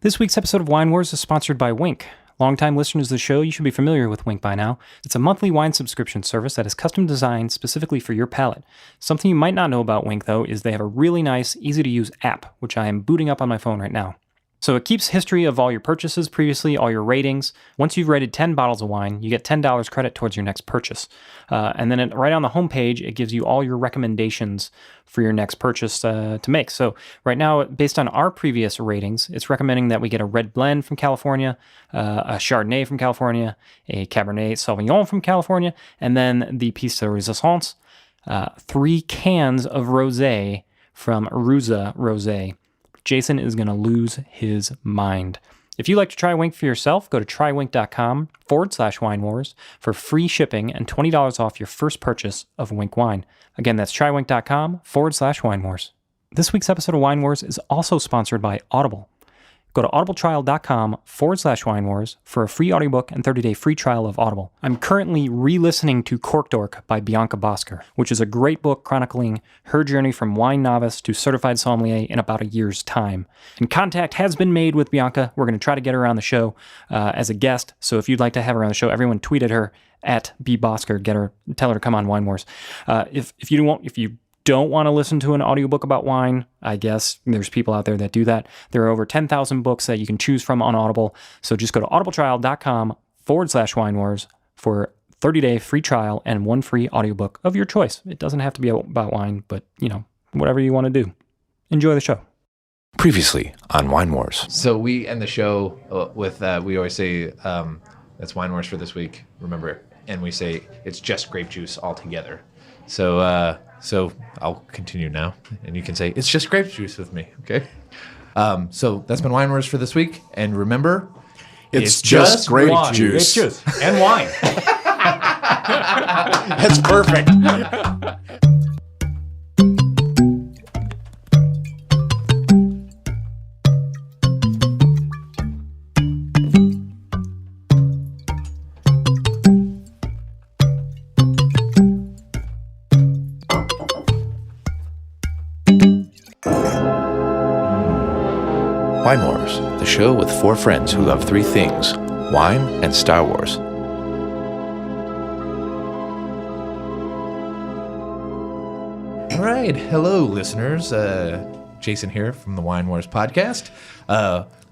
This week's episode of Wine Wars is sponsored by Winc. Longtime listeners of the show, you should be familiar with Winc by now. It's a monthly wine subscription service that is custom designed specifically for your palate. Something you might not know about Winc, though, is they have a really nice, easy-to-use app, which I am booting up on my phone right now. So it keeps history of all your purchases previously, all your ratings. Once you've rated 10 bottles of wine, you get $10 credit towards your next purchase. And then right on the homepage, it gives you all your recommendations for your next purchase to make. So right now, based on our previous ratings, it's recommending that we get a red blend from California, a Chardonnay from California, a Cabernet Sauvignon from California, and then the Piece de Resistance, 3 cans of rosé from Ruza Rosé. Jason is going to lose his mind. If you'd like to try Winc for yourself, go to trywinc.com/winewars for free shipping and $20 off your first purchase of Winc wine. Again, that's trywinc.com/winewars. This week's episode of Wine Wars is also sponsored by Audible. Go to audibletrial.com/winewars for a free audiobook and 30-day free trial of Audible. I'm currently re-listening to Cork Dork by Bianca Bosker, which is a great book chronicling her journey from wine novice to certified sommelier in about a year's time. And contact has been made with Bianca. We're going to try to get her on the show as a guest. So if you'd like to have her on the show, everyone tweeted her at @bbosker. Get her, tell her to come on Wine Wars. If you don't want to listen to an audiobook about wine, I guess there's people out there that do that. There are over 10,000 books that you can choose from on Audible. So just go to audibletrial.com/winewars for 30-day free trial and 1 free audiobook of your choice. It doesn't have to be about wine, but, whatever you want to do. Enjoy the show. Previously on Wine Wars. So we end the show with, we always say, that's Wine Wars for this week, remember, and we say it's just grape juice altogether. So I'll continue now, and you can say, it's just grape juice with me, okay? So that's been Wine Wars for this week, and remember, it's just grape wine. juice. Grape juice and wine. That's perfect. Wine Wars, the show with 4 friends who love 3 things, wine and Star Wars. All right. Hello, listeners. Jason here from the Wine Wars podcast.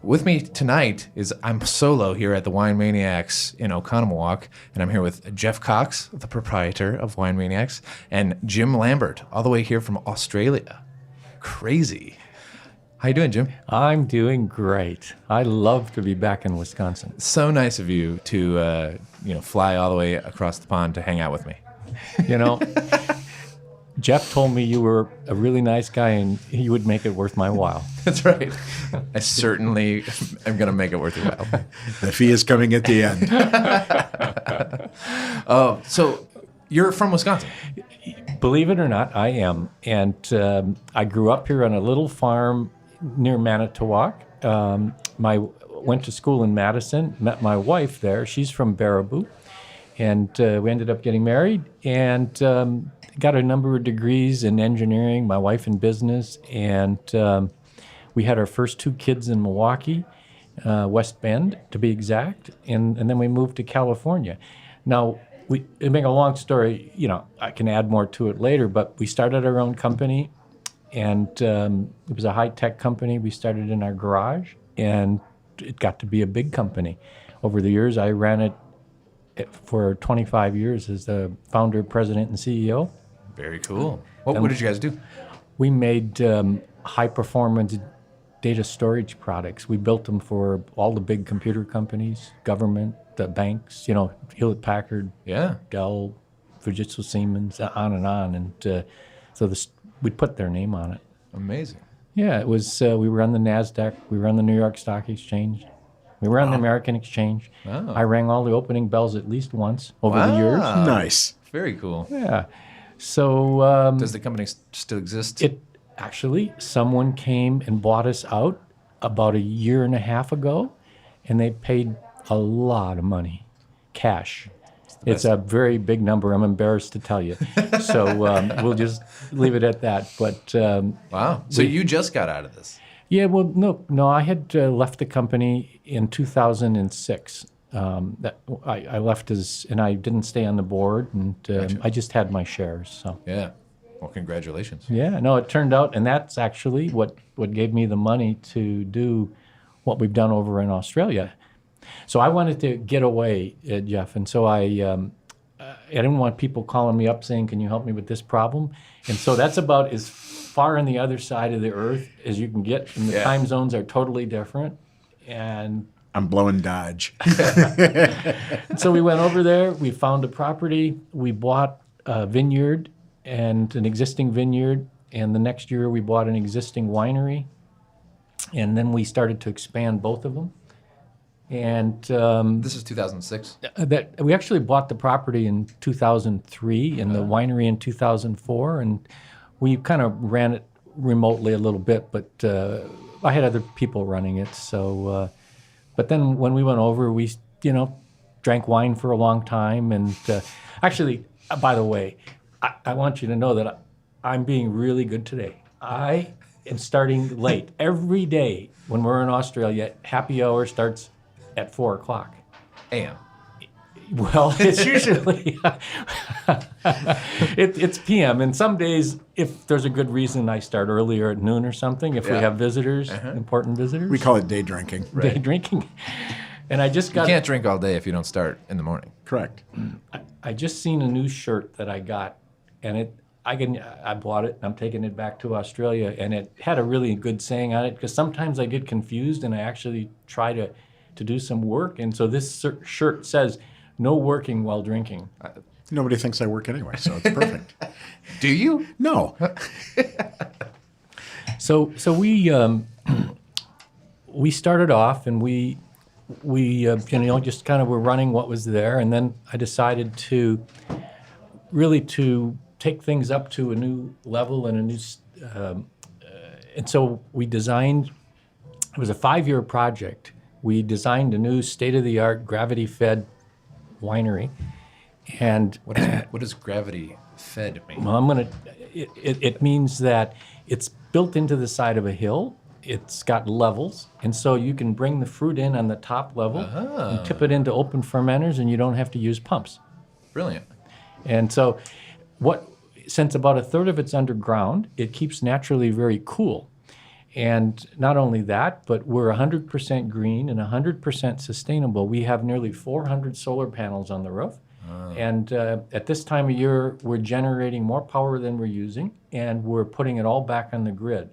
With me tonight is I'm solo here at the Wine Maniacs in Occonomowoc, and I'm here with Jeff Cox, the proprietor of Wine Maniacs, and Jim Lambert, all the way here from Australia. Crazy. How you doing, Jim? I'm doing great. I love to be back in Wisconsin. So nice of you to fly all the way across the pond to hang out with me. Jeff told me you were a really nice guy and he would make it worth my while. That's right. I certainly am going to make it worth your while. The fee is coming at the end. So you're from Wisconsin? Believe it or not, I am. And I grew up here on a little farm near Manitowoc. Went to school in Madison, met my wife there. She's from Baraboo. And we ended up getting married and got a number of degrees in engineering, my wife in business. And we had our first 2 kids in Milwaukee, West Bend to be exact. And then we moved to California. Now, to make a long story, I can add more to it later, but we started our own company. And it was a high-tech company. We started in our garage, and it got to be a big company. Over the years, I ran it for 25 years as the founder, president, and CEO. Very cool. What did you guys do? We made high-performance data storage products. We built them for all the big computer companies, government, the banks, Hewlett-Packard, Dell, Fujitsu, Siemens, on and on. And we'd put their name on it. Amazing. Yeah, it was. We were on the NASDAQ. We were on the New York Stock Exchange. We were on the American Exchange. Oh. I rang all the opening bells at least once over the years. Nice. Very cool. Yeah. So does the company still exist? Actually, someone came and bought us out about 1.5 years ago, and they paid a lot of money, cash. It's a very big number. I'm embarrassed to tell you. So we'll just leave it at that. But wow. So you just got out of this? Yeah, well, no, I had left the company in 2006. That I left and I didn't stay on the board, and I just had my shares. So Yeah. Well, congratulations. yeah, no, it turned out, and that's actually what gave me the money to do what we've done over in Australia. So I wanted to get away, Jeff, and so I didn't want people calling me up saying, "Can you help me with this problem?" And so that's about as far on the other side of the earth as you can get, and the time zones are totally different. And I'm blowing Dodge. so we went over there. We found a property. We bought a vineyard and an existing vineyard, and the next year we bought an existing winery, and then we started to expand both of them. And This is 2006. that we actually bought the property in 2003 and the winery in 2004, and we kind of ran it remotely a little bit, but I had other people running it. So, but then when we went over, we drank wine for a long time, and actually, by the way, I want you to know that I'm being really good today. I am starting late every day when we're in Australia. Happy hour starts at 4:00 AM. Well, it's usually it's PM, and some days, if there's a good reason, I start earlier at noon or something. If we have visitors, important visitors, We call it day drinking. day drinking. And I just got You can't drink all day if you don't start in the morning. Correct. I just seen a new shirt that I got, and I bought it, and I'm taking it back to Australia, and it had a really good saying on it, because sometimes I get confused, and I actually try to do some work, and so this shirt says, "No working while drinking." Nobody thinks I work anyway, so it's perfect. Do you? No. So we started off, and we just kind of were running what was there, and then I decided to take things up to a new level and a new, and so we designed. It was a 5-year project. We designed a new state-of-the-art gravity-fed winery, and What does gravity fed mean? well, it means that it's built into the side of a hill. It's got levels, and so you can bring the fruit in on the top level and tip it into open fermenters, and you don't have to use pumps. Brilliant. And so since about a third of it's underground, it keeps naturally very cool. And not only that, but we're 100% green and 100% sustainable. We have nearly 400 solar panels on the roof. And at this time of year, we're generating more power than we're using, and we're putting it all back on the grid.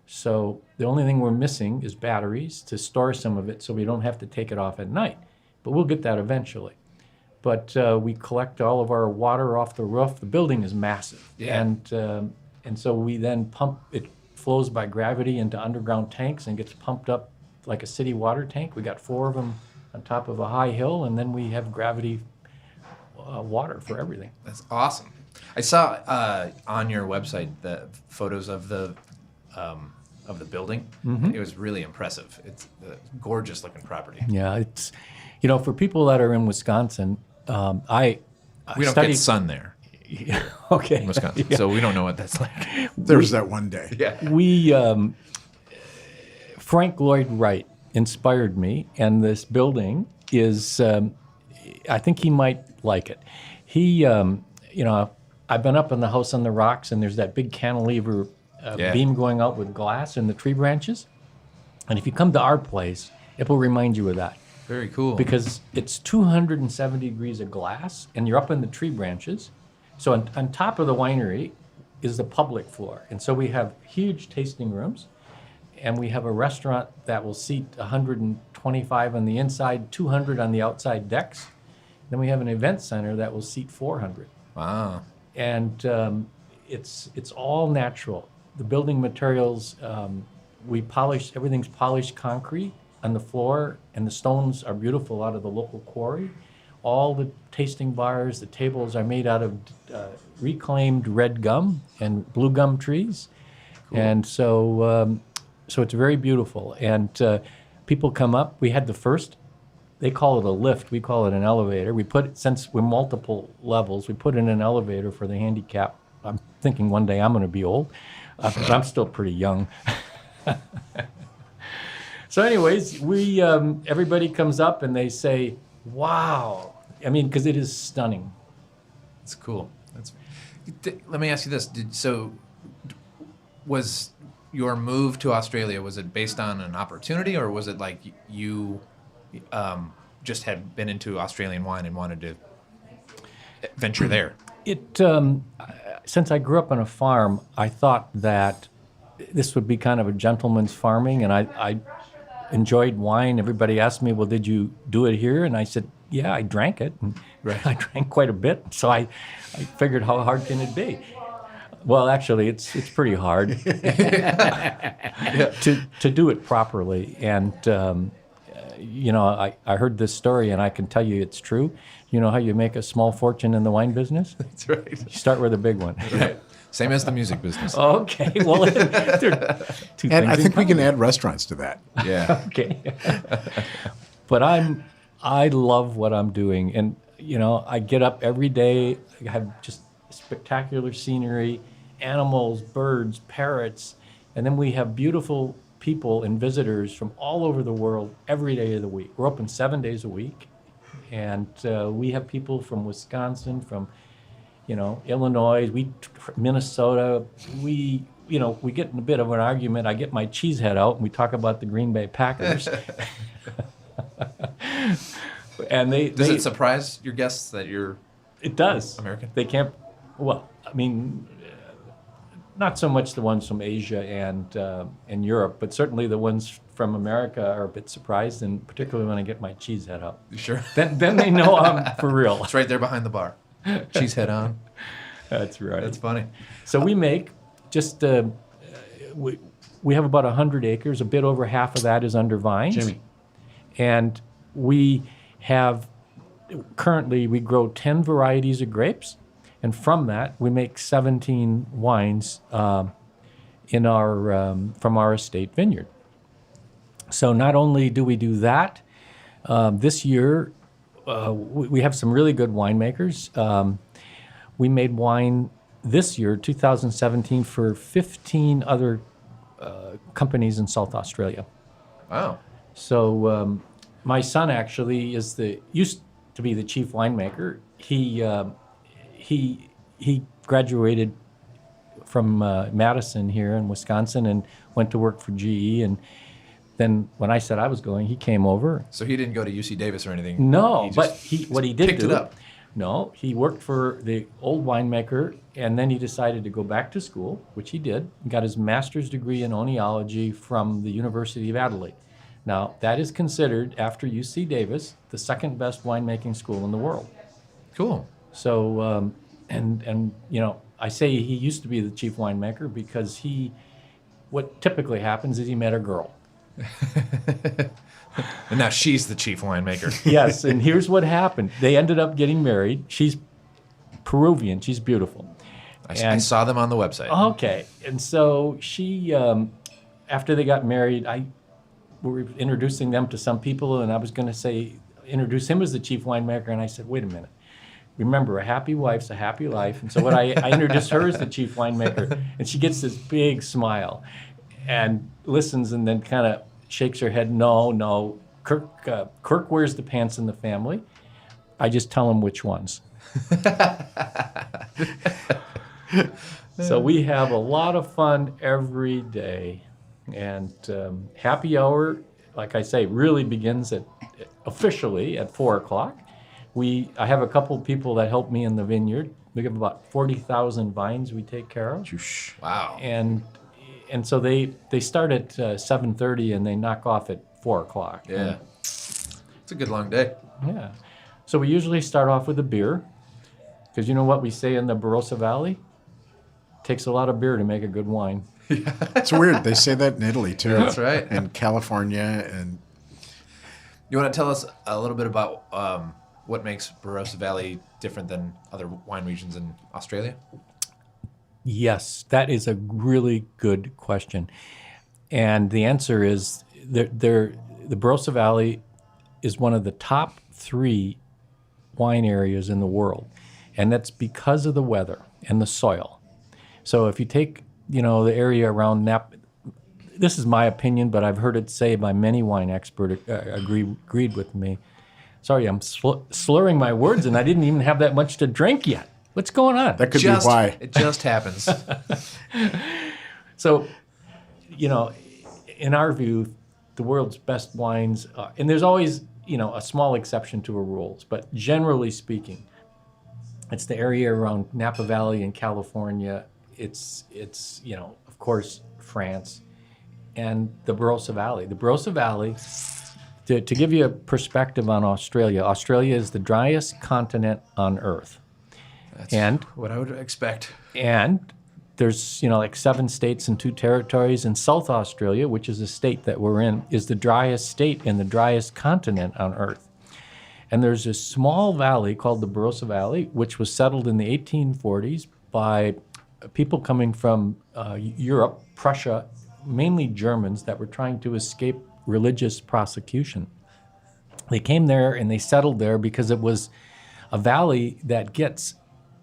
So the only thing we're missing is batteries to store some of it so we don't have to take it off at night. But we'll get that eventually. But we collect all of our water off the roof. The building is massive. Yeah. And so we then pump it. Flows by gravity into underground tanks and gets pumped up like a city water tank. We got 4 of them on top of a high hill, and then we have gravity water for everything. That's awesome. I saw on your website the photos of the building. It was really impressive. It's a gorgeous looking property. Yeah, it's for people that are in Wisconsin, I We don't studied, get sun there okay. in Wisconsin, so we don't know what that's like. There's that one day. Yeah. We Frank Lloyd Wright inspired me, and this building is. I think he might like it. He, I've been up in the house on the rocks, and there's that big cantilever beam going out with glass in the tree branches. And if you come to our place, it will remind you of that. Very cool. Because it's 270 degrees of glass, and you're up in the tree branches. So on top of the winery is the public floor. And so we have huge tasting rooms, and we have a restaurant that will seat 125 on the inside, 200 on the outside decks. Then we have an event center that will seat 400. Wow. And it's all natural. The building materials, everything's polished concrete on the floor, and the stones are beautiful out of the local quarry. All the tasting bars, the tables are made out of reclaimed red gum and blue gum trees. Cool. And so it's very beautiful. And people come up. We had the first, they call it a lift, we call it an elevator. Since we're multiple levels, we put in an elevator for the handicap. I'm thinking one day I'm going to be old, but I'm still pretty young. So anyways, we everybody comes up and they say, wow. I mean, because it is stunning. It's cool. Let me ask you this. Was your move to Australia, was it based on an opportunity, or was it like you just had been into Australian wine and wanted to venture there? Since I grew up on a farm, I thought that this would be kind of a gentleman's farming, and I enjoyed wine. Everybody asked me, well, did you do it here? And I said, yeah, I drank it. And I drank quite a bit, so I figured, how hard can it be? Well, actually, it's pretty hard to do it properly. And, I heard this story, and I can tell you it's true. You know how you make a small fortune in the wine business? That's right. You start with a big one. Right. Same as the music business. Okay, well, they're two And things I in think we can common. add restaurants to that. Yeah. Okay. But I love what I'm doing. And, I get up every day. I have just spectacular scenery, animals, birds, parrots. And then we have beautiful people and visitors from all over the world every day of the week. We're open 7 days a week. And we have people from Wisconsin, from, Illinois, Minnesota. We get in a bit of an argument. I get my cheese head out and we talk about the Green Bay Packers. And Does it surprise your guests that you're It does. American? They can't, well, I mean, not so much the ones from Asia and Europe, but certainly the ones from America are a bit surprised, and particularly when I get my cheese head out. You sure? Then they know I'm for real. It's right there behind the bar. Cheese head on. That's right. That's funny. So we make just, we have about 100 acres. A bit over half of that is under vines. Jimmy. And we have, currently we grow 10 varieties of grapes. And from that, we make 17 wines from our estate vineyard. So not only do we do that, this year we have some really good winemakers. We made wine this year, 2017, for 15 other companies in South Australia. Wow. So my son actually used to be the chief winemaker. He graduated from Madison here in Wisconsin and went to work for GE. And then when I said I was going, he came over. So he didn't go to UC Davis or anything? No, just but what he did picked do, it up. No, he worked for the old winemaker, and then he decided to go back to school, which he did. He got his master's degree in oenology from the University of Adelaide. Now, that is considered, after UC Davis, the second best winemaking school in the world. Cool. So, I say he used to be the chief winemaker because what typically happens is he met a girl. And now she's the chief winemaker. Yes, and here's what happened. They ended up getting married. She's Peruvian. She's beautiful. I saw them on the website. Okay, and so she, after they got married, we were introducing them to some people, and I was going to introduce him as the chief winemaker, and I said, wait a minute. Remember, a happy wife's a happy life. And so what I introduced her as the chief winemaker, and she gets this big smile and listens and then kind of shakes her head, no. Kirk wears the pants in the family. I just tell him which ones. So we have a lot of fun every day. And happy hour, like I say, really begins officially at 4 o'clock. I have a couple people that help me in the vineyard. We have about 40,000 vines we take care of. Wow. And so they start at 7:30 and they knock off at 4 o'clock. Yeah. It's a good long day. Yeah. So we usually start off with a beer, because you know what we say in the Barossa Valley? It takes a lot of beer to make a good wine. It's weird. They say that in Italy, too. That's right. And California. And You want to tell us a little bit about what makes Barossa Valley different than other wine regions in Australia? Yes, that is a really good question. And the answer is the Barossa Valley is one of the top 3 wine areas in the world. And that's because of the weather and the soil. So if you take, the area around Napa, this is my opinion, but I've heard it say by many wine experts agreed with me. Sorry, I'm slurring my words, and I didn't even have that much to drink yet. What's going on? That could be why. It just happens. So, in our view, the world's best wines, and there's always, a small exception to a rules, but generally speaking, it's the area around Napa Valley in California. It's of course, France, and the Barossa Valley. The Barossa Valley, to give you a perspective on Australia, Australia is the driest continent on Earth. That's what I would expect. And there's, like 7 states and 2 territories, and South Australia, which is the state that we're in, is the driest state and the driest continent on Earth. And there's this small valley called the Barossa Valley, which was settled in the 1840s by people coming from Europe, Prussia, mainly Germans that were trying to escape religious prosecution. They came there and they settled there because it was a valley that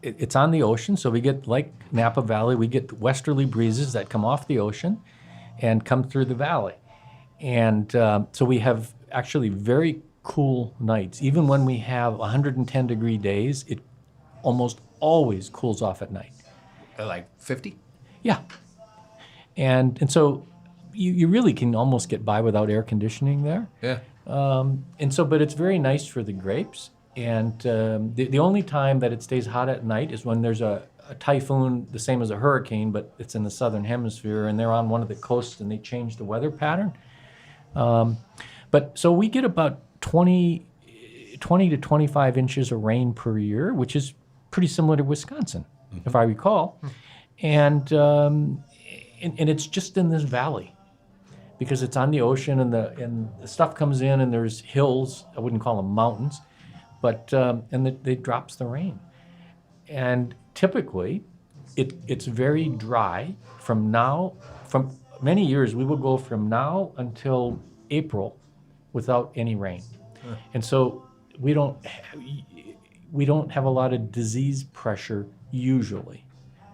it's on the ocean, so we get, like Napa Valley, we get westerly breezes that come off the ocean and come through the valley. And so we have actually very cool nights. Even when we have 110-degree days, it almost always cools off at night. Like 50? Yeah. And so you really can almost get by without air conditioning there. Yeah. But it's very nice for the grapes. And the only time that it stays hot at night is when there's a typhoon, the same as a hurricane, but it's in the southern hemisphere, and they're on one of the coasts, and they change the weather pattern. But so we get about 20 to 25 inches of rain per year, which is pretty similar to Wisconsin, if I recall. And it's just in this valley, because it's on the ocean, and the stuff comes in, and there's hills. I wouldn't call them mountains. But it drops the rain, and typically, it's very dry from many years. We will go from now until April without any rain, and so we don't have a lot of disease pressure usually.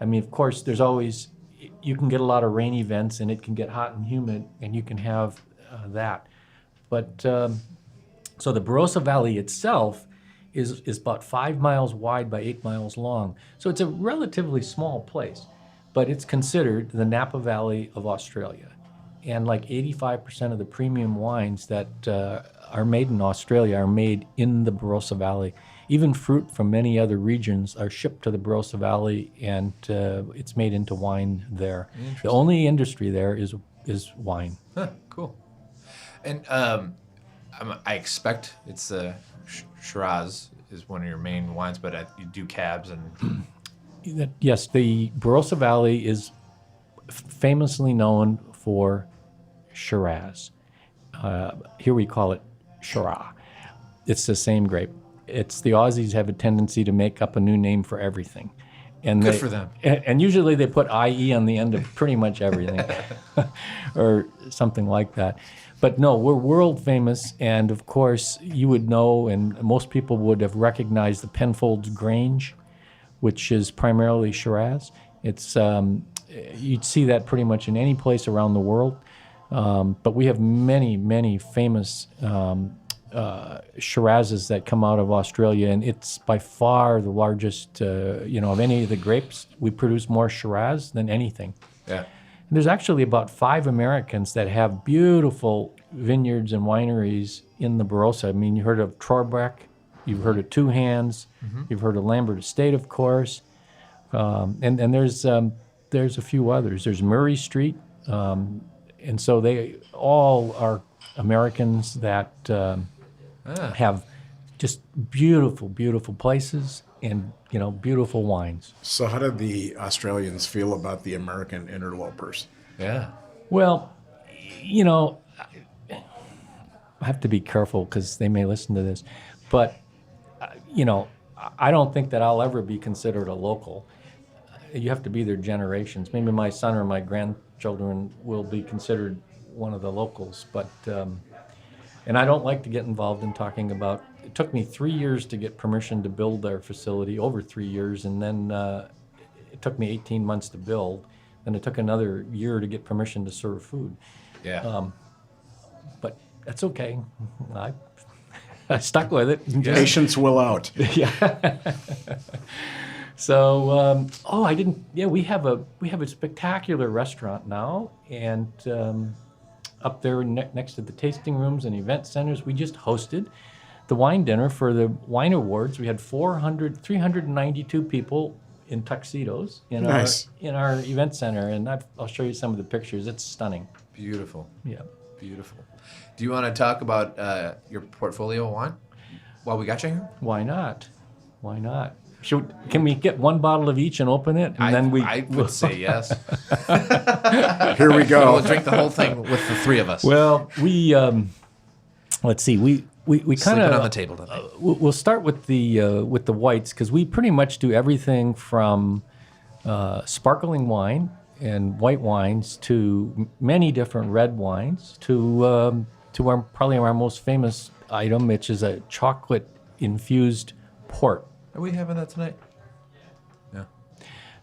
I mean, of course, you can get a lot of rain events, and it can get hot and humid, and you can have that. But so the Barossa Valley itself is about 5 miles wide by 8 miles long. So it's a relatively small place, but it's considered the Napa Valley of Australia. And like 85% of the premium wines that are made in Australia are made in the Barossa Valley. Even fruit from many other regions are shipped to the Barossa Valley, and it's made into wine there. The only industry there is wine. Huh, cool. And I expect it's Shiraz is one of your main wines, but you do cabs and... Yes, the Barossa Valley is famously known for Shiraz. Here we call it Shiraz. It's the same grape. The Aussies have a tendency to make up a new name for everything. And Good for them. And usually they put IE on the end of pretty much everything or something like that. But no, we're world famous, and of course you would know, and most people would have recognized the Penfolds Grange, which is primarily Shiraz. It's you'd see that pretty much in any place around the world. But we have many, many famous Shirazes that come out of Australia, and it's by far the largest, of any of the grapes. We produce more Shiraz than anything. Yeah. And there's actually about 5 Americans that have beautiful vineyards and wineries in the Barossa. I mean, you heard of Torbeck, you've heard of Two Hands, you've heard of Lambert Estate, of course, and there's a few others. There's Murray Street, and so they all are Americans that have just beautiful, beautiful places and beautiful wines. So how did the Australians feel about the American interlopers? Yeah. Well, I have to be careful because they may listen to this, but I don't think that I'll ever be considered a local. You have to be their generations. Maybe my son or my grandchildren will be considered one of the locals, but and I don't like to get involved in talking about. It took me 3 years to get permission to build their facility, over 3 years, and then it took me 18 months to build. Then it took another year to get permission to serve food. Yeah. But that's okay. I stuck with it. Patience will out. So, I didn't. Yeah, we have a spectacular restaurant now, and up there next to the tasting rooms and event centers, we just hosted the wine dinner for the wine awards. We had 392 people in tuxedos in Nice. our event center, and I'll show you some of the pictures. It's stunning. Beautiful. Yeah. Beautiful. Do you want to talk about your portfolio of wine while we got you here? Why not? Why not? Can we get one bottle of each and open it, and then I would say yes. Here we go. We'll drink the whole thing with the three of us. Well, we let's see. We kind Sleeping of on the table tonight. We'll start with the whites, because we pretty much do everything from sparkling wine and white wines to many different red wines to our most famous item, which is a chocolate infused port. Are we having that tonight? No.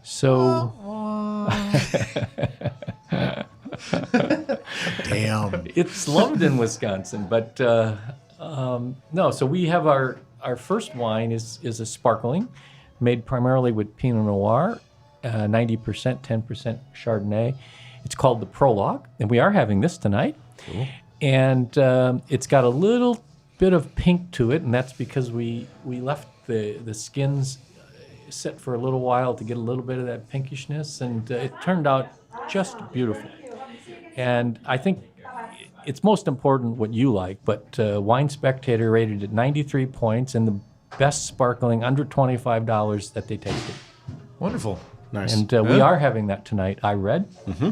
So Damn. it's loved in Wisconsin, but no. So we have our first wine is a sparkling, made primarily with Pinot Noir, 90%, 10% Chardonnay. It's called the Prologue, and we are having this tonight. Cool. And it's got a little bit of pink to it, and that's because we left the skins sit for a little while to get a little bit of that pinkishness, and it turned out just beautiful. And I think it's most important what you like, but Wine Spectator rated it 93 points and the best sparkling under $25 that they tasted. Wonderful. Nice. And we are having that tonight, I read. Mm-hmm.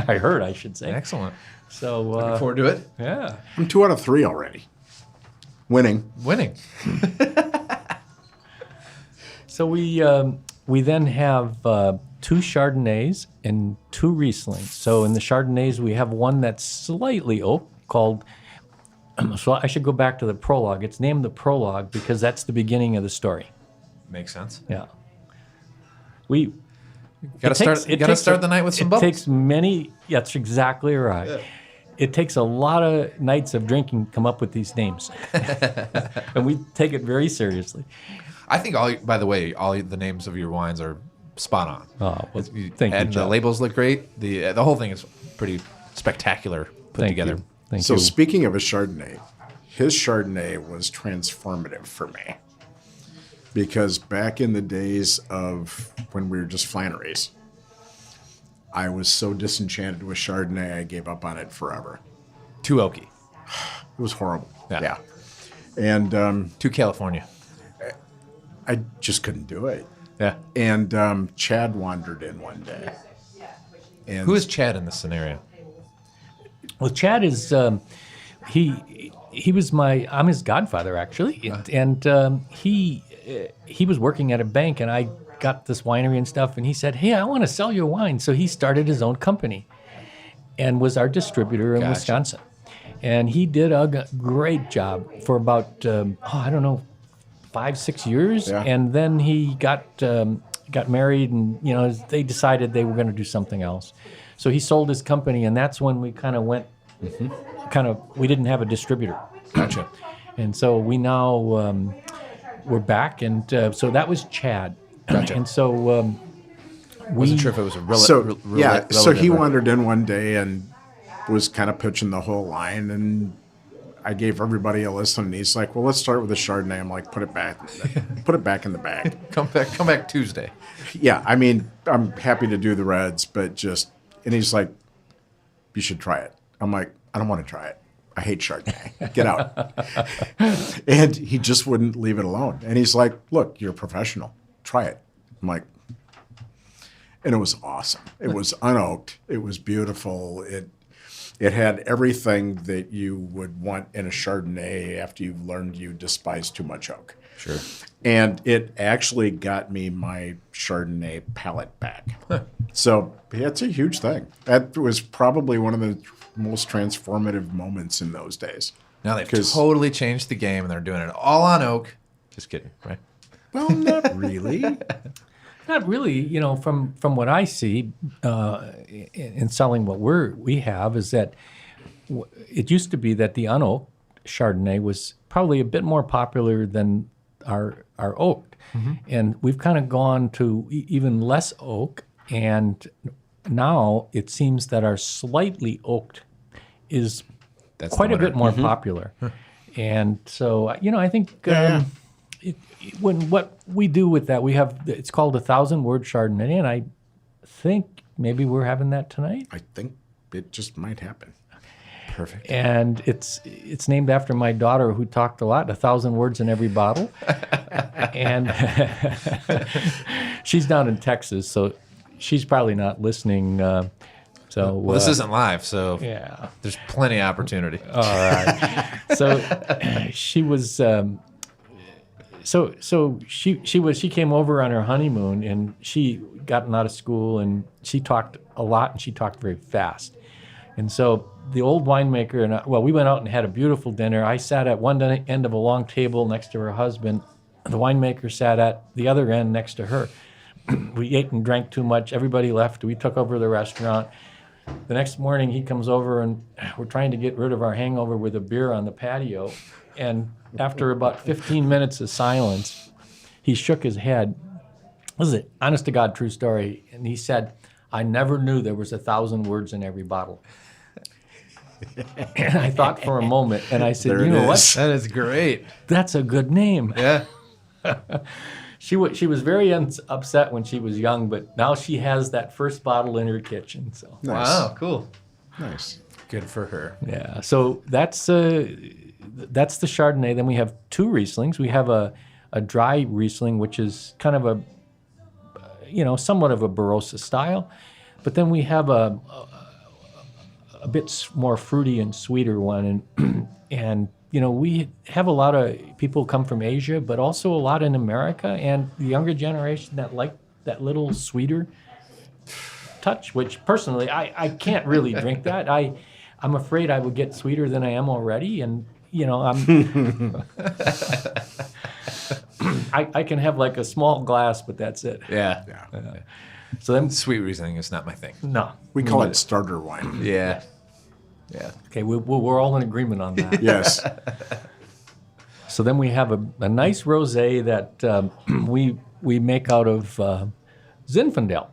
I heard, I should say. Excellent. So, Looking forward to it. yeah. I'm 2 out of 3 already. Winning. Winning. So we then have 2 Chardonnays and 2 Rieslings. So in the Chardonnays, we have one that's slightly oak called, so I should go back to the Prologue. It's named the Prologue because that's the beginning of the story. Makes sense. Yeah. Gotta start the night with some bubbles. It takes many, yeah, that's exactly right. Yeah. It takes a lot of nights of drinking to come up with these names. And we take it very seriously. I think by the way, all the names of your wines are spot on. Oh, well, thank you, And the Joe. labels look great. The whole thing is pretty spectacular put Thank together. you. Thank So you. speaking of a Chardonnay, his Chardonnay was transformative for me. Because back in the days of when we were just flanneries, I was so disenchanted with Chardonnay, I gave up on it forever. Too oaky. It was horrible. Yeah. And Too California. I just couldn't do it. Yeah. And Chad wandered in one day. And Who is Chad in this scenario? Well, Chad is he was I'm his godfather actually, and he was working at a bank, and I got this winery and stuff, and he said, "Hey, I want to sell your wine," so he started his own company, and was our distributor in Gotcha. Wisconsin, and he did a great job for about 5-6 years, Yeah. and then he got married, and they decided they were going to do something else. So he sold his company, and that's when we kind of went, we didn't have a distributor. Gotcha. And so we now, we're back, and so that was Chad. Gotcha. And so Wasn't sure if it was a so he wandered in one day and was kind of pitching the whole line, and I gave everybody a list, and he's like, "Well, let's start with the Chardonnay." I'm like, "Put it back in the bag." Come back Tuesday. Yeah, I mean, I'm happy to do the reds, but and he's like, "You should try it." I'm like, "I don't want to try it. I hate Chardonnay. Get out." And he just wouldn't leave it alone. And he's like, "Look, you're a professional. Try it." I'm like, and it was awesome. It was unoaked. It was beautiful. It had everything that you would want in a Chardonnay after you've learned you despise too much oak. Sure. And it actually got me my Chardonnay palate back. So it's a huge thing. That was probably one of the most transformative moments in those days. Now they've 'Cause- totally changed the game, and they're doing it all on oak. Just kidding, right? Well, not really. Not really. From what I see in selling what we have is that it used to be that the unoaked Chardonnay was probably a bit more popular than our oaked. And we've kind of gone to even less oak, and now it seems that our slightly oaked is quite a bit more popular. And so, I think when what we do with that, it's called 1,000-word Chardonnay, and I think maybe we're having that tonight. I think it just might happen. Perfect. And it's named after my daughter, who talked a lot, 1,000 words in every bottle. And she's down in Texas, so she's probably not listening. Well, this isn't live, so yeah, there's plenty of opportunity. All right. So she was. She came over on her honeymoon, and she gotten out of school, and she talked a lot, and she talked very fast. And so the old winemaker and we went out and had a beautiful dinner. I sat at one end of a long table next to her husband. The winemaker sat at the other end next to her. We ate and drank too much. Everybody left. We took over the restaurant. The next morning, he comes over, and we're trying to get rid of our hangover with a beer on the patio. And after about 15 minutes of silence, he shook his head. This is an honest-to-God true story. And he said, "I never knew there was 1,000 words in every bottle." And I thought for a moment, and I said, There "You it know what? is. That is great. That's a good name." Yeah. She was very upset when she was young, but now she has that first bottle in her kitchen. So Nice. Wow, cool. Nice. Good for her. yeah, so that's the Chardonnay. Then we have two Rieslings. We have a dry Riesling, which is kind of somewhat of a Barossa style, but then we have a bit more fruity and sweeter one, and we have a lot of people come from Asia, but also a lot in America, and the younger generation that like that little sweeter touch, which personally I can't really drink that. I'm afraid I would get sweeter than I am already, and I'm I can have like a small glass, but that's it. Yeah. So then, Sweet Riesling is not my thing. no. We call it starter wine. Yeah. Yeah. Okay, we're all in agreement on that. Yes. So then we have a nice rosé that we make out of Zinfandel,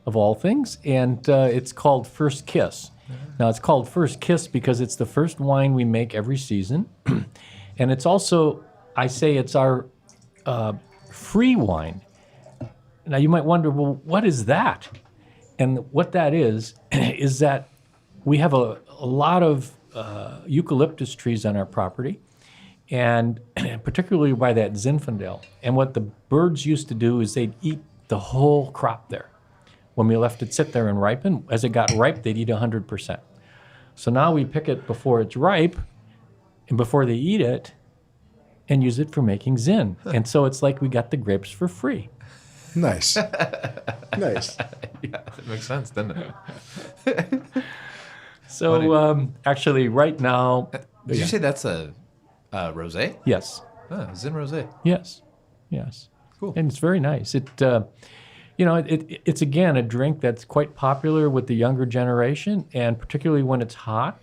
of all things, and it's called First Kiss. Now it's called First Kiss because it's the first wine we make every season, and it's also, I say, it's our free wine. Now you might wonder, well, what is that? And what that is that we have a lot of eucalyptus trees on our property, and particularly by that Zinfandel. And what the birds used to do is they'd eat the whole crop there. When we left it sit there and ripen, as it got ripe, they'd eat 100%. So now we pick it before it's ripe and before they eat it and use it for making Zin. And so it's like we got the grapes for free. Nice. Nice. Yeah, that makes sense, doesn't it? So actually right now... Did you say that's a rosé? Yes. Oh, Zin rosé. Yes. Cool. And it's very nice. It's again a drink that's quite popular with the younger generation, and particularly when it's hot,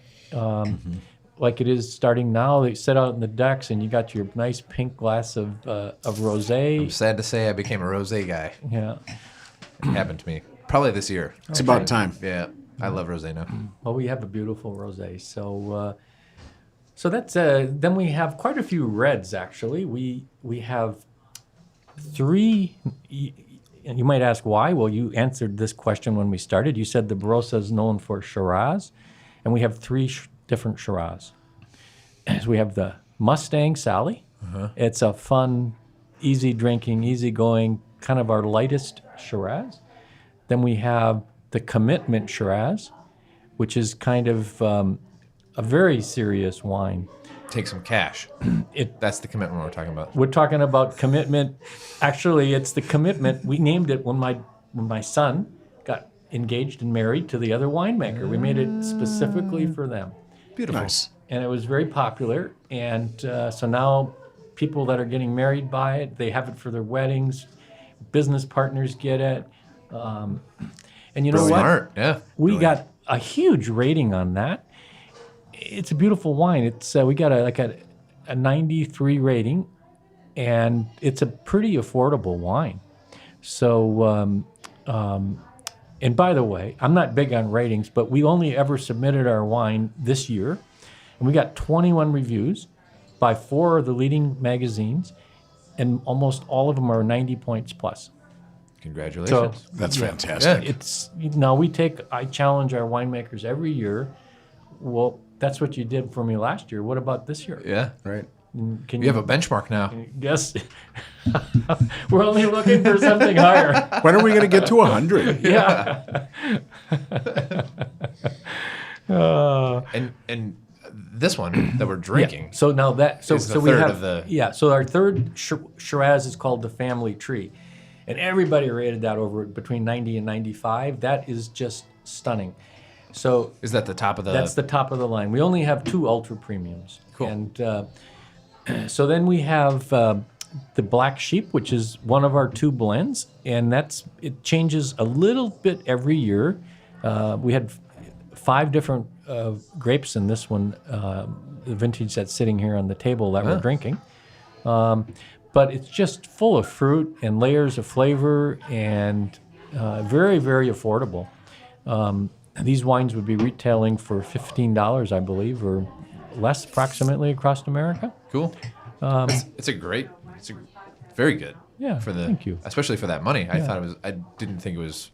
like it is starting now. They sit out in the decks, and you got your nice pink glass of rosé. I'm sad to say I became a rosé guy. Yeah. It happened to me probably this year. It's about time. Yeah, I love rosé now. Well, we have a beautiful rosé. So that's then we have quite a few reds actually. We have three. And you might ask why. Well, you answered this question when we started. You said the Barossa is known for Shiraz, and we have three different Shiraz. So we have the Mustang Sally. It's a fun, easy drinking, easy going, kind of our lightest Shiraz. Then we have the Commitment Shiraz, which is kind of a very serious wine. Take some cash. That's the commitment we're talking about. We're talking about commitment. Actually, it's the commitment. We named it when my son got engaged and married to the other winemaker. We made it specifically for them. Beautiful. Nice. And it was very popular. And so now people that are getting married buy it. They have it for their weddings. business partners get it. And you know Smart, what? yeah. We got a huge rating on that. It's a beautiful wine. It's we got a 93 rating, and it's a pretty affordable wine. So, and by the way, I'm not big on ratings, but we only ever submitted our wine this year, and we got 21 reviews by 4 of the leading magazines, and almost all of them are 90 points plus. Congratulations. That's fantastic. It's I challenge our winemakers every year. Well, that's what you did for me last year. What about this year? Yeah. Right. Can You have a benchmark now. Yes. We're only looking for something higher. When are we going to get to 100? Yeah. And this one that we're drinking. Yeah. So now that Is the so we third have of the- So our third Shiraz is called the Family Tree, and everybody rated that over between 90 and 95. That is just stunning. So Is that the top of the? that's the top of the line. We only have 2 ultra premiums. Cool. And so then we have the Black Sheep, which is one of our 2 blends, and it changes a little bit every year. We had 5 different grapes in this one, the vintage that's sitting here on the table that we're drinking. But it's just full of fruit and layers of flavor, and very, very affordable. These wines would be retailing for $15, I believe, or less approximately across America. Cool. It's very good. Yeah, thank you. Especially for that money. I didn't think it was.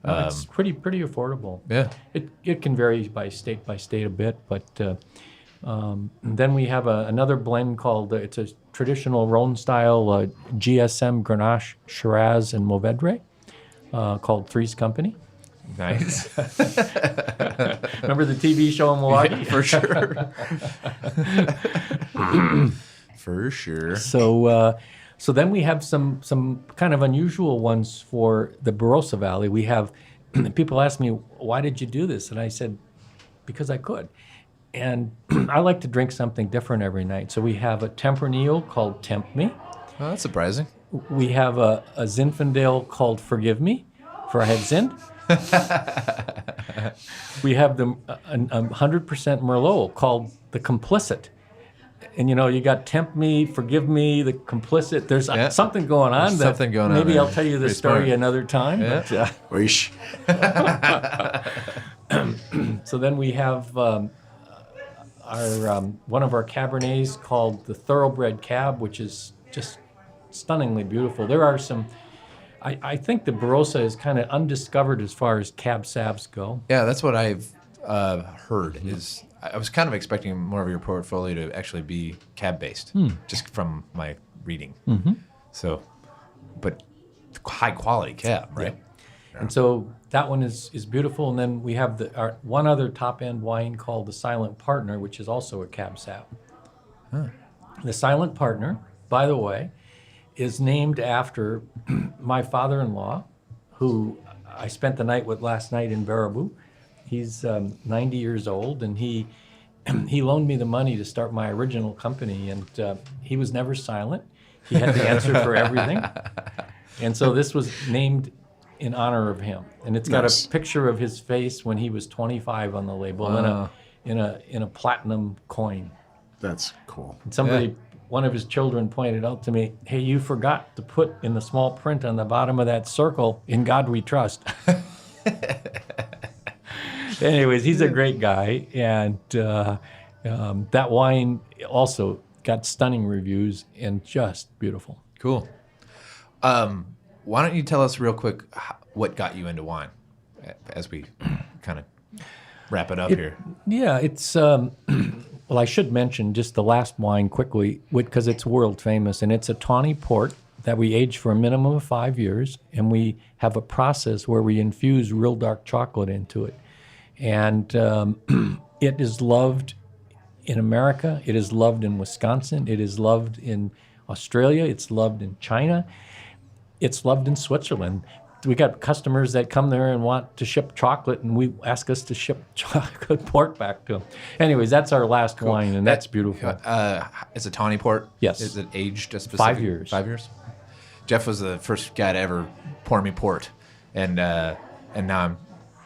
It's pretty affordable. Yeah. It can vary by state a bit, but then we have another blend called it's a traditional Rhone style GSM Grenache Shiraz and Mourvedre called Three's Company. Nice. Remember the TV show in Milwaukee? For sure. For sure. So then we have some kind of unusual ones for the Barossa Valley. We have people ask me, why did you do this? And I said, because I could. And I like to drink something different every night. So we have a Tempranillo called Tempt Me. Oh, that's surprising. We have a Zinfandel called Forgive Me, for I had sinned. We have the 100% Merlot called the Complicit. And you got Tempt Me, Forgive Me, the Complicit. There's something going on. There's something going on Maybe there. I'll tell you the Pretty story smart. another time. Yeah. But, Weesh. so then we have our one of our Cabernets called the Thoroughbred Cab, which is just stunningly beautiful. There are some. I think the Barossa is kind of undiscovered as far as Cab Savs go. Yeah, that's what I've heard. Is I was kind of expecting more of your portfolio to actually be cab based, just from my reading. So, but high quality cab, right? And so that one is beautiful. And then we have our one other top end wine called the Silent Partner, which is also a Cab Sav. The Silent Partner, by the way, is named after my father-in-law, who I spent the night with last night in Baraboo. He's 90 years old, and he loaned me the money to start my original company, and he was never silent. He had the answer for everything. And so this was named in honor of him. And it's got Nice. a picture of his face when he was 25 on the label in a platinum coin. That's cool. And somebody, one of his children pointed out to me, hey, you forgot to put in the small print on the bottom of that circle, "In God We Trust." Anyways, he's a great guy. And that wine also got stunning reviews and just beautiful. Cool. Why don't you tell us real quick what got you into wine as we kind of wrap it up here? Yeah, it's well, I should mention just the last wine quickly because it's world famous, and it's a tawny port that we age for a minimum of 5 years, and we have a process where we infuse real dark chocolate into it, and it is loved in America. It is loved in Wisconsin. It is loved in Australia. It's loved in China. It's loved in Switzerland. We got customers that come there and want to ship chocolate, and we ask us to ship chocolate port back to them. Anyways, that's our last wine, and that's beautiful. It's a tawny port? Yes. Is it aged a specific? 5 years. 5 years? Jeff was the first guy to ever pour me port, and now I'm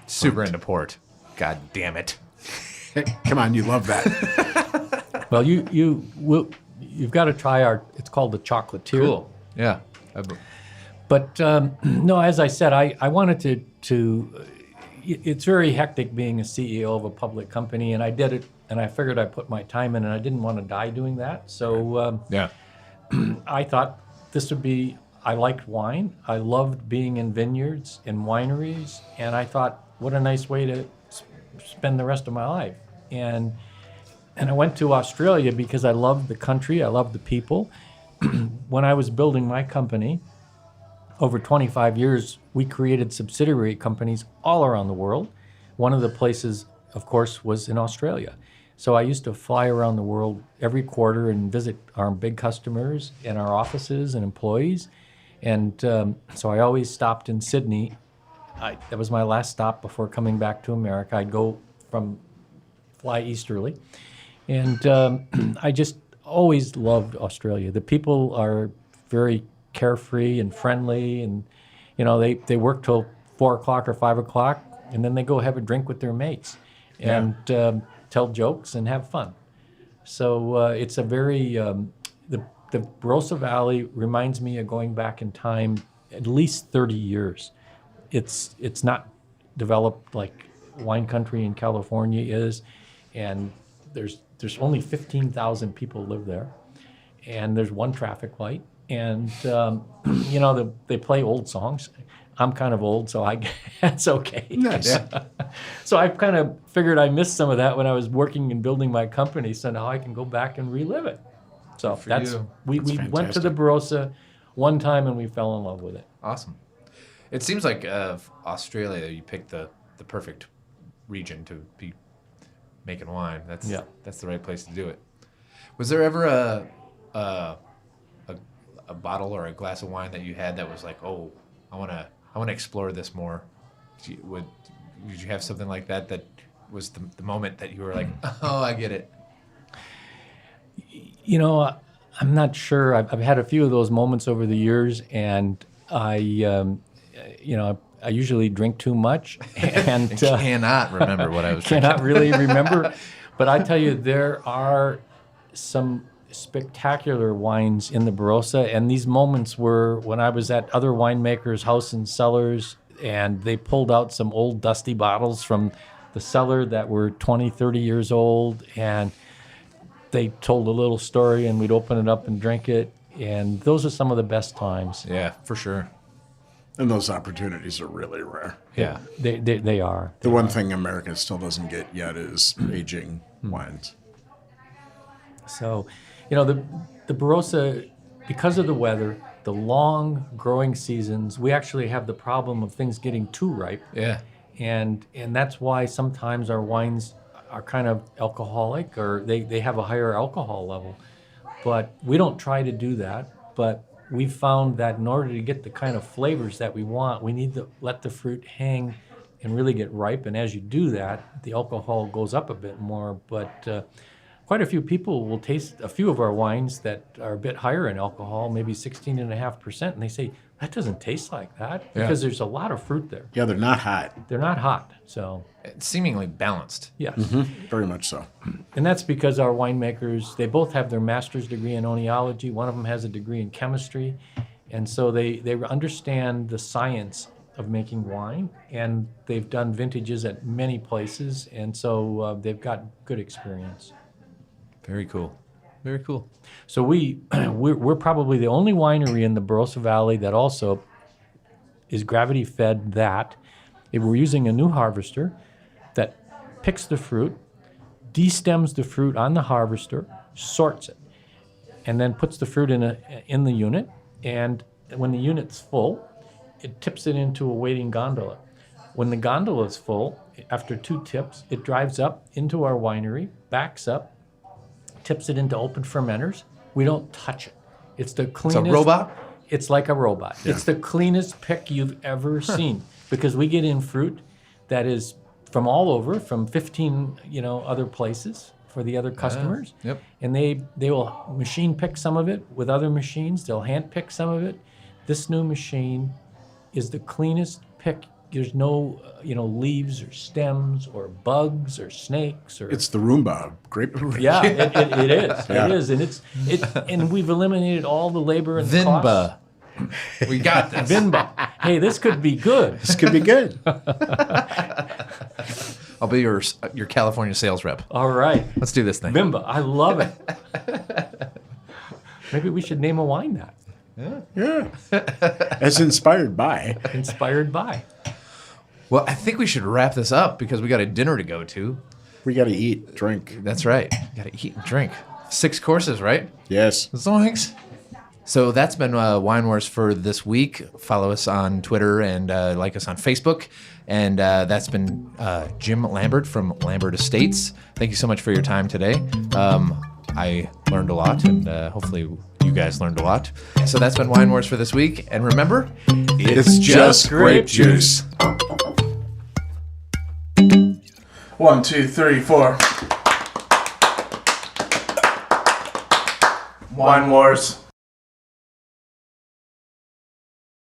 super into port. God damn it! Come on, you love that. Well, you've got to try it's called the chocolatier. Cool. Yeah. But no, as I said, I wanted to. It's very hectic being a CEO of a public company, and I did it, and I figured I'd put my time in, and I didn't want to die doing that. So Yeah. I thought this would be. I liked wine. I loved being in vineyards and wineries, and I thought, what a nice way to spend the rest of my life. And I went to Australia because I loved the country. I loved the people. When I was building my company, over 25 years, we created subsidiary companies all around the world. One of the places, of course, was in Australia. So I used to fly around the world every quarter and visit our big customers and our offices and employees. And so I always stopped in Sydney. That was my last stop before coming back to America. I'd go fly easterly. And I just always loved Australia. The people are very carefree and friendly, and they work till 4 o'clock or 5 o'clock, and then they go have a drink with their mates and tell jokes and have fun. So it's a very the Barossa Valley reminds me of going back in time at least 30 years. It's not developed like wine country in California is, and there's only 15,000 people live there, and there's one traffic light, and they play old songs. I'm kind of old, so that's okay. Nice. So I kind of figured I missed some of that when I was working and building my company, so now I can go back and relive it. So we went to the Barossa one time and we fell in love with it. Awesome. It seems like Australia, you picked the perfect region to be making wine. That's the right place to do it. Was there ever a bottle or a glass of wine that you had that was like, oh, I want to explore this more? Did you have something like that was the moment that you were like, oh, I get it? I'm not sure. I've had a few of those moments over the years, and I usually drink too much, and cannot remember what I was cannot really remember. But I tell you, there are some spectacular wines in the Barossa, and these moments were when I was at other winemakers' house and cellars, and they pulled out some old dusty bottles from the cellar that were 20, 30 years old, and they told a little story, and we'd open it up and drink it, and those are some of the best times. Yeah, for sure. And those opportunities are really rare. Yeah. They are. The one thing America still doesn't get yet is aging wines. So, the Barossa, because of the weather, the long growing seasons, we actually have the problem of things getting too ripe. Yeah. And that's why sometimes our wines are kind of alcoholic, or they have a higher alcohol level. But we don't try to do that. But we've found that in order to get the kind of flavors that we want, we need to let the fruit hang and really get ripe. And as you do that, the alcohol goes up a bit more. But quite a few people will taste a few of our wines that are a bit higher in alcohol, maybe 16.5%, and they say, that doesn't taste like that, because there's a lot of fruit there. Yeah, they're not hot. They're not hot, so. It's seemingly balanced. Yes. Very much so. And that's because our winemakers, they both have their master's degree in oenology. One of them has a degree in chemistry. And so they understand the science of making wine, and they've done vintages at many places, and so they've got good experience. Very cool. Very cool. So we're probably the only winery in the Barossa Valley that also is gravity fed that. We're using a new harvester that picks the fruit, destems the fruit on the harvester, sorts it, and then puts the fruit in the unit. And when the unit's full, it tips it into a waiting gondola. When the gondola is full, after 2 tips, it drives up into our winery, backs up, tips it into open fermenters. We don't touch it. It's the cleanest. It's a robot? It's like a robot. Yeah. It's the cleanest pick you've ever seen, because we get in fruit that is from all over, from 15 other places for the other customers. Yep. And they will machine pick some of it with other machines. They'll hand pick some of it. This new machine is the cleanest pick. There's no, leaves or stems or bugs or snakes or. It's the Roomba grape. Yeah, it is. Yeah. It is, and we've eliminated all the labor and the costs. Vinba. We got this. Vinba. Hey, this could be good. This could be good. I'll be your California sales rep. All right. Let's do this thing. Vinba. I love it. Maybe we should name a wine that. Yeah. As inspired by. Inspired by. Well, I think we should wrap this up because we got a dinner to go to. We got to eat, drink. That's right. Got to eat and drink. 6 courses, right? Yes. Zoinks. So that's been Wine Wars for this week. Follow us on Twitter and like us on Facebook. And that's been Jim Lambert from Lambert Estates. Thank you so much for your time today. I learned a lot, and hopefully you guys learned a lot. So that's been Wine Wars for this week. And remember, It's just grape juice. 1, 2, 3, 4. Wine Wars.